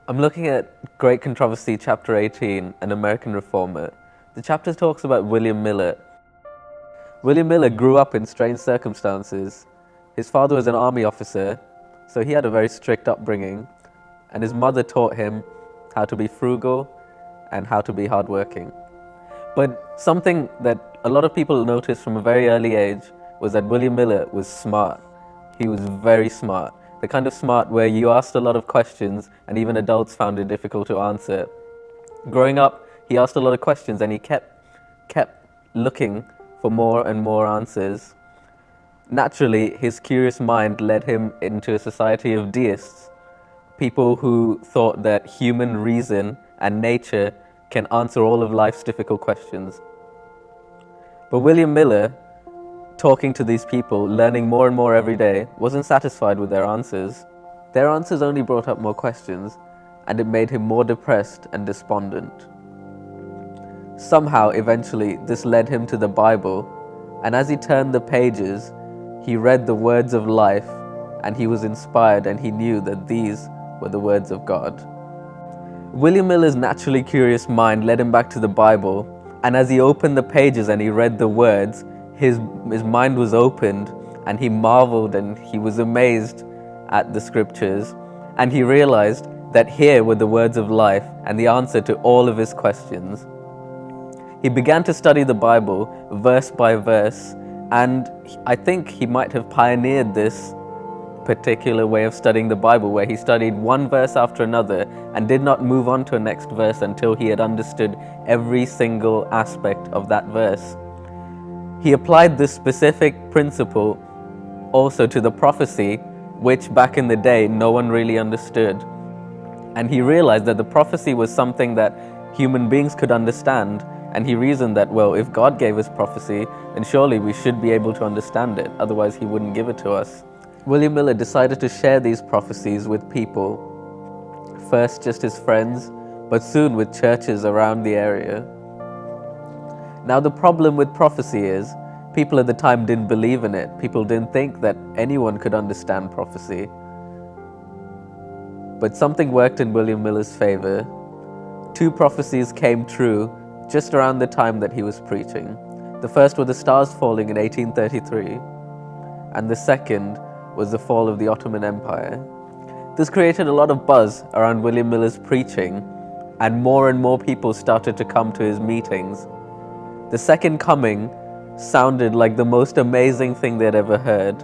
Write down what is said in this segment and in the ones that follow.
I'm looking at Great Controversy, Chapter 18, An American Reformer. The chapter talks about William Miller. William Miller grew up in strange circumstances. His father was an army officer, so he had a very strict upbringing, and his mother taught him how to be frugal and how to be hardworking. But something that a lot of people noticed from a very early age was that William Miller was smart. He was very smart. The kind of smart where you asked a lot of questions and even adults found it difficult to answer. Growing up, he asked a lot of questions and he kept looking for more and more answers. Naturally, his curious mind led him into a society of deists, people who thought that human reason and nature can answer all of life's difficult questions. But William Miller, talking to these people, learning more and more every day, wasn't satisfied with their answers. Their answers only brought up more questions, and it made him more depressed and despondent. Somehow, eventually, this led him to the Bible, and as he turned the pages, he read the words of life, and he was inspired, and he knew that these were the words of God. William Miller's naturally curious mind led him back to the Bible, and as he opened the pages and he read the words, his mind was opened, and he marveled and he was amazed at the scriptures, and he realized that here were the words of life and the answer to all of his questions. He began to study the Bible verse by verse, and I think he might have pioneered this particular way of studying the Bible, where he studied one verse after another and did not move on to a next verse until he had understood every single aspect of that verse. He applied this specific principle also to the prophecy, which back in the day no one really understood. And he realized that the prophecy was something that human beings could understand, and he reasoned that, well, if God gave us prophecy, then surely we should be able to understand it, otherwise he wouldn't give it to us. William Miller decided to share these prophecies with people, first just his friends, but soon with churches around the area. Now the problem with prophecy is, people at the time didn't believe in it. People didn't think that anyone could understand prophecy. But something worked in William Miller's favor. Two prophecies came true just around the time that he was preaching. The first were the stars falling in 1833, and the second was the fall of the Ottoman Empire. This created a lot of buzz around William Miller's preaching, and more people started to come to his meetings. The second coming sounded like the most amazing thing they'd ever heard.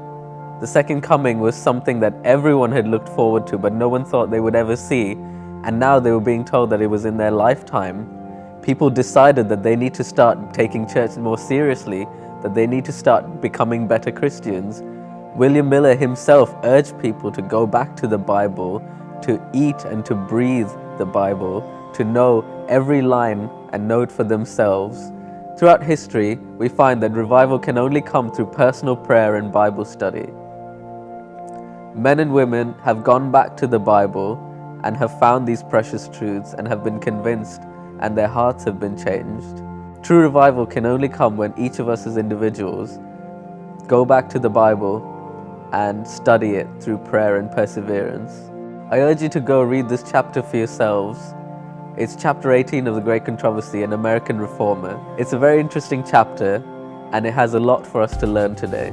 The second coming was something that everyone had looked forward to, but no one thought they would ever see, and now they were being told that it was in their lifetime. People decided that they need to start taking church more seriously, that they need to start becoming better Christians. William Miller himself urged people to go back to the Bible, to eat and to breathe the Bible, to know every line and know it for themselves. Throughout history, we find that revival can only come through personal prayer and Bible study. Men and women have gone back to the Bible and have found these precious truths and have been convinced, and their hearts have been changed. True revival can only come when each of us as individuals go back to the Bible and study it through prayer and perseverance. I urge you to go read this chapter for yourselves. It's chapter 18 of the Great Controversy, An American Reformer. It's a very interesting chapter, and it has a lot for us to learn today.